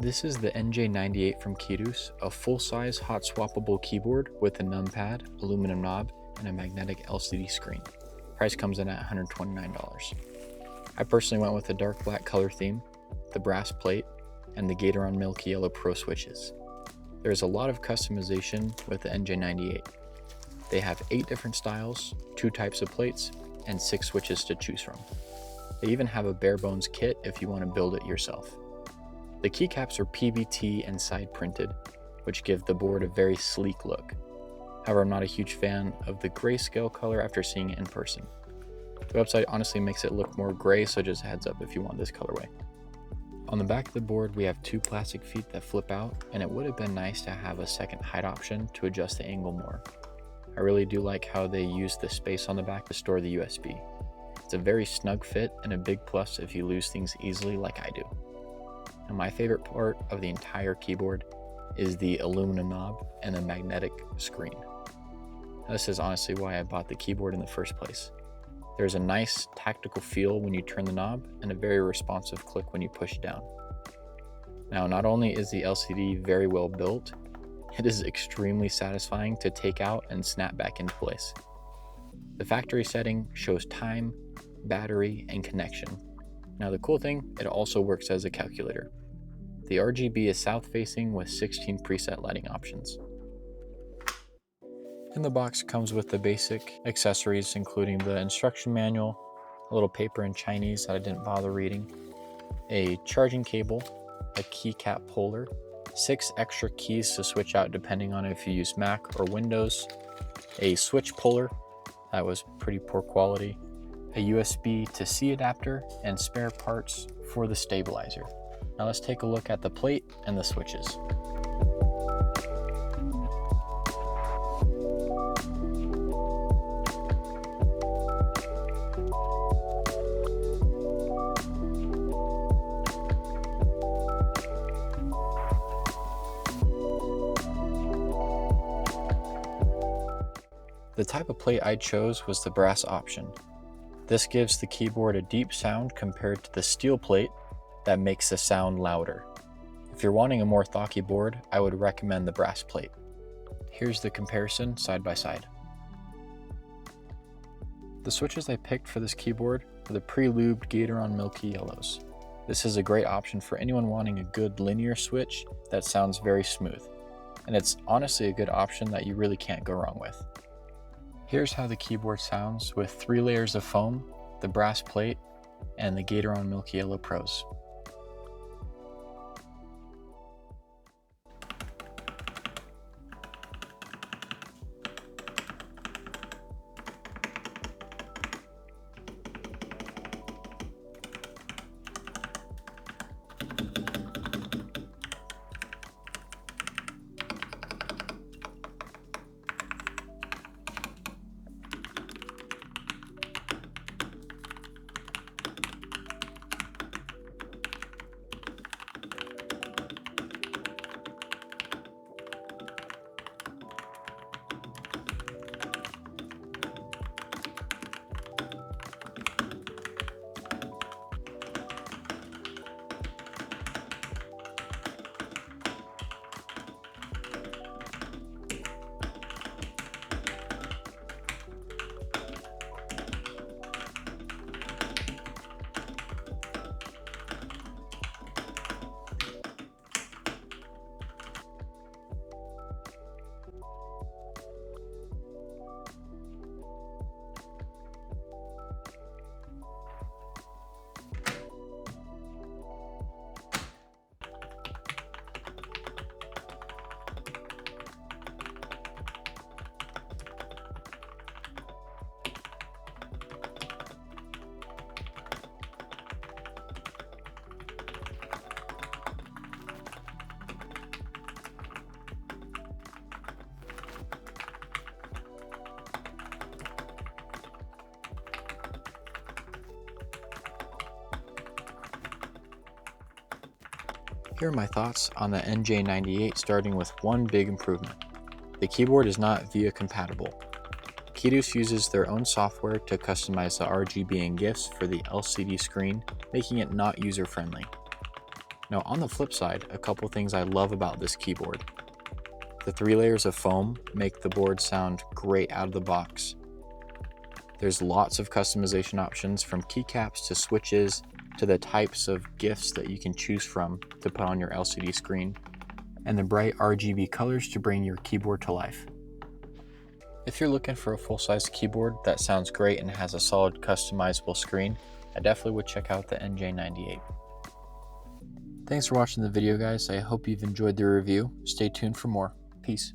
This is the NJ98 from Keydous, a full-size hot swappable keyboard with a numpad, aluminum knob, and a magnetic LCD screen. Price comes in at $129. I personally went with a dark black color theme, the brass plate, and the Gateron Milky Yellow Pro switches. There's a lot of customization with the NJ98. They have 8 different styles, 2 types of plates, and 6 switches to choose from. They even have a bare bones kit if you want to build it yourself. The keycaps are PBT and side printed, which give the board a very sleek look. However, I'm not a huge fan of the grayscale color after seeing it in person. The website honestly makes it look more gray, so just a heads up if you want this colorway. On the back of the board, we have 2 plastic feet that flip out, and it would have been nice to have a second height option to adjust the angle more. I really do like how they use the space on the back to store the USB. It's a very snug fit and a big plus if you lose things easily like I do. And my favorite part of the entire keyboard is the aluminum knob and the magnetic screen. Now, this is honestly why I bought the keyboard in the first place. There's a nice tactical feel when you turn the knob and a very responsive click when you push down. Now, not only is the LCD very well built, it is extremely satisfying to take out and snap back into place. The factory setting shows time, battery, and connection. Now the cool thing, it also works as a calculator. The RGB is south facing with 16 preset lighting options. In the box comes with the basic accessories including the instruction manual, a little paper in Chinese that I didn't bother reading, a charging cable, a keycap holder, 6 extra keys to switch out depending on if you use Mac or Windows, a switch puller that was pretty poor quality, a USB to C adapter, and spare parts for the stabilizer. Now let's take a look at the plate and the switches. The type of plate I chose was the brass option. This gives the keyboard a deep sound compared to the steel plate that makes the sound louder. If you're wanting a more thocky board, I would recommend the brass plate. Here's the comparison side by side. The switches I picked for this keyboard were the pre-lubed Gateron Milky Yellows. This is a great option for anyone wanting a good linear switch that sounds very smooth. And it's honestly a good option that you really can't go wrong with. Here's how the keyboard sounds with 3 layers of foam, the brass plate, and the Gateron Milky Yellow Pros. Here are my thoughts on the NJ98, starting with one big improvement. The keyboard is not VIA compatible. Keydous uses their own software to customize the RGB and GIFs for the LCD screen, making it not user-friendly. Now on the flip side, a couple things I love about this keyboard. The 3 layers of foam make the board sound great out of the box. There's lots of customization options, from keycaps to switches to the types of gifts that you can choose from to put on your LCD screen, and the bright RGB colors to bring your keyboard to life. If you're looking for a full-size keyboard that sounds great and has a solid customizable screen, I definitely would check out the NJ98. Thanks for watching the video, guys. I hope you've enjoyed the review. Stay tuned for more. Peace.